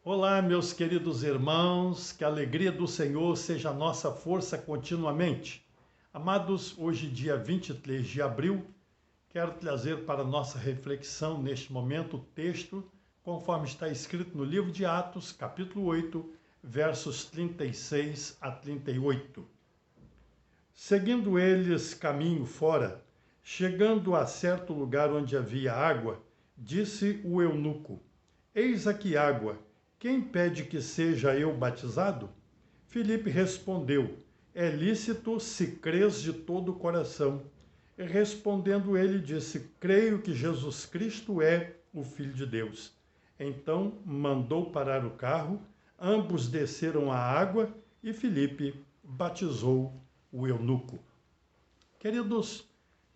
Olá, meus queridos irmãos, que a alegria do Senhor seja a nossa força continuamente. Amados, hoje, dia 23 de abril, quero trazer para nossa reflexão neste momento o texto, conforme está escrito no livro de Atos, capítulo 8, versos 36 a 38. Seguindo eles caminho fora, chegando a certo lugar onde havia água, disse o eunuco: Eis aqui água. Quem pede que seja eu batizado? Filipe respondeu: É lícito se crês de todo o coração. E respondendo ele, disse: Creio que Jesus Cristo é o Filho de Deus. Então mandou parar o carro, ambos desceram à água e Filipe batizou o eunuco. Queridos,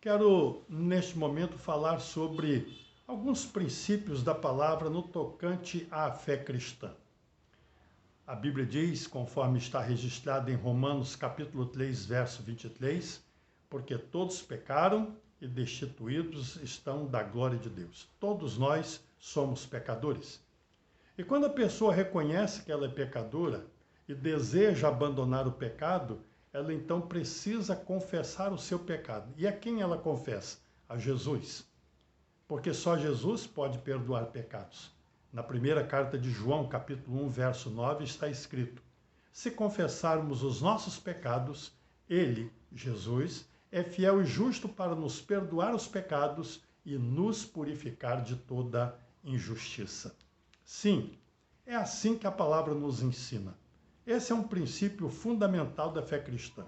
quero neste momento falar sobre alguns princípios da palavra no tocante à fé cristã. A Bíblia diz, conforme está registrado em Romanos capítulo 3, verso 23, porque todos pecaram e destituídos estão da glória de Deus. Todos nós somos pecadores. E quando a pessoa reconhece que ela é pecadora e deseja abandonar o pecado, ela então precisa confessar o seu pecado. E a quem ela confessa? A Jesus. Porque só Jesus pode perdoar pecados. Na primeira carta de João, capítulo 1, verso 9, está escrito: Se confessarmos os nossos pecados, ele, Jesus, é fiel e justo para nos perdoar os pecados e nos purificar de toda injustiça. Sim, é assim que a palavra nos ensina. Esse é um princípio fundamental da fé cristã.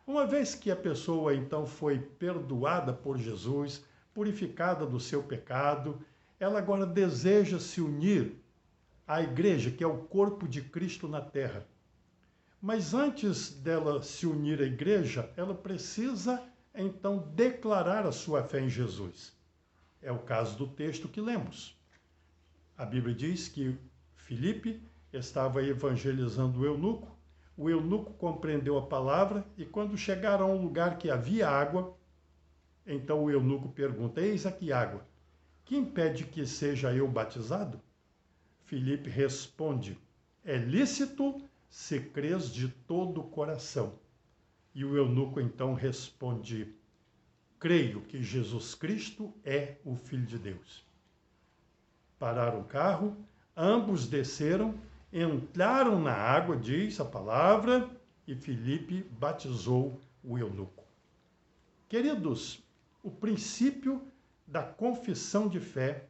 Uma vez que a pessoa então foi perdoada por Jesus, purificada do seu pecado, ela agora deseja se unir à igreja, que é o corpo de Cristo na terra. Mas antes dela se unir à igreja, ela precisa então declarar a sua fé em Jesus. É o caso do texto que lemos. A Bíblia diz que Filipe estava evangelizando o eunuco compreendeu a palavra e quando chegaram a um lugar que havia água, então o eunuco pergunta: Eis aqui água. Que impede que seja eu batizado? Filipe responde: É lícito se crês de todo o coração. E o eunuco então responde: Creio que Jesus Cristo é o Filho de Deus. Pararam o carro, ambos desceram, entraram na água, diz a palavra, e Filipe batizou o eunuco. Queridos, o princípio da confissão de fé,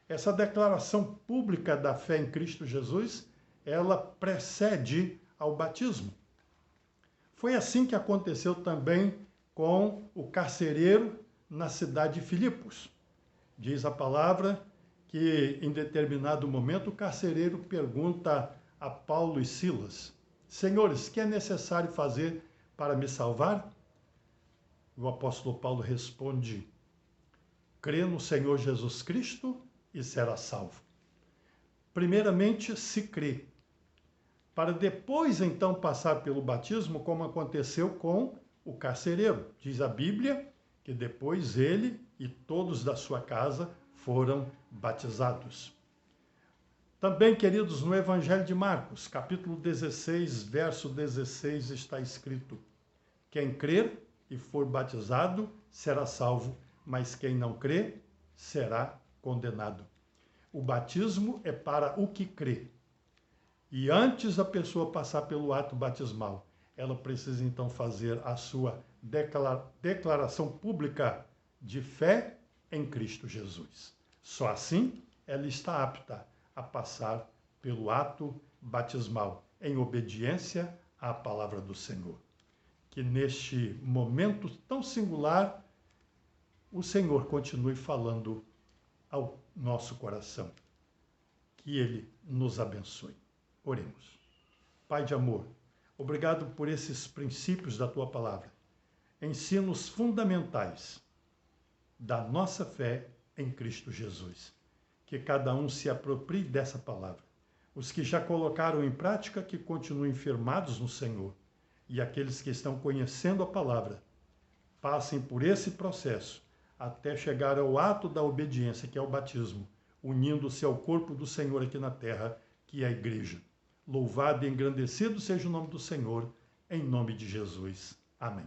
essa declaração pública da fé em Cristo Jesus, ela precede ao batismo. Foi assim que aconteceu também com o carcereiro na cidade de Filipos. Diz a palavra que em determinado momento o carcereiro pergunta a Paulo e Silas: Senhores, o que é necessário fazer para me salvar? O apóstolo Paulo responde: crê no Senhor Jesus Cristo e será salvo. Primeiramente, se crê, para depois então passar pelo batismo, como aconteceu com o carcereiro. Diz a Bíblia que depois ele e todos da sua casa foram batizados. Também, queridos, no Evangelho de Marcos, capítulo 16, verso 16, está escrito: Quem crer e for batizado será salvo, mas quem não crê será condenado. O batismo é para o que crê. E antes da pessoa passar pelo ato batismal, ela precisa então fazer a sua declaração pública de fé em Cristo Jesus. Só assim ela está apta a passar pelo ato batismal, em obediência à palavra do Senhor. Que neste momento tão singular, o Senhor continue falando ao nosso coração. Que Ele nos abençoe. Oremos. Pai de amor, obrigado por esses princípios da Tua palavra, ensinos fundamentais da nossa fé em Cristo Jesus. Que cada um se aproprie dessa palavra. Os que já colocaram em prática, que continuem firmados no Senhor. E aqueles que estão conhecendo a palavra, passem por esse processo até chegar ao ato da obediência, que é o batismo, unindo-se ao corpo do Senhor aqui na terra, que é a igreja. Louvado e engrandecido seja o nome do Senhor, em nome de Jesus. Amém.